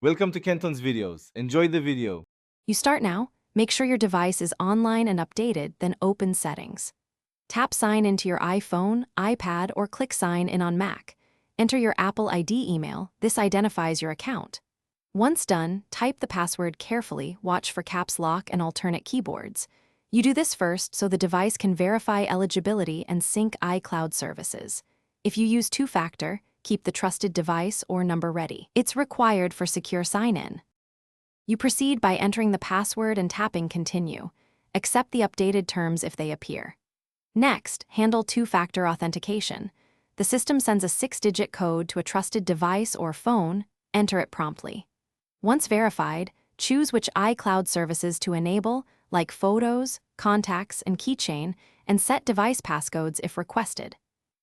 Welcome to Kenton's videos. Enjoy the video. You start now, make sure your device is online and updated, then open Settings. Tap Sign into your iPhone, iPad, or click Sign in on Mac. Enter your Apple ID email. This identifies your account. Once done, type the password carefully, watch for caps lock and alternate keyboards. You do this first so the device can verify eligibility and sync iCloud services. If you use two-factor, keep the trusted device or number ready. It's required for secure sign-in. You proceed by entering the password and tapping Continue. Accept the updated terms if they appear. Next, handle two-factor authentication. The system sends a 6-digit code to a trusted device or phone. Enter it promptly. Once verified, choose which iCloud services to enable, like Photos, Contacts, and Keychain, and set device passcodes if requested.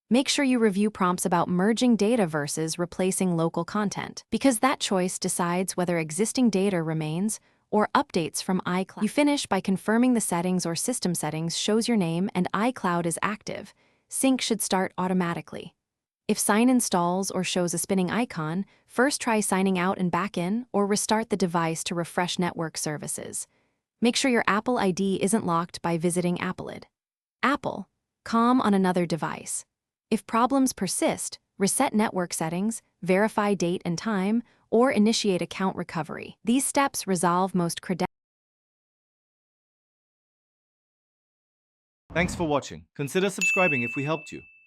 Make sure you review prompts about merging data versus replacing local content, because that choice decides whether existing data remains or updates from iCloud. You finish by confirming the settings or system settings shows your name and iCloud is active. Sync should start automatically. If sign installs or shows a spinning icon, first try signing out and back in or restart the device to refresh network services. Make sure your Apple ID isn't locked by visiting Appleid. Apple, calm on another device. If problems persist, reset network settings, verify date and time, or initiate account recovery. These steps resolve most credentials. Thanks for watching. Consider subscribing if we helped you.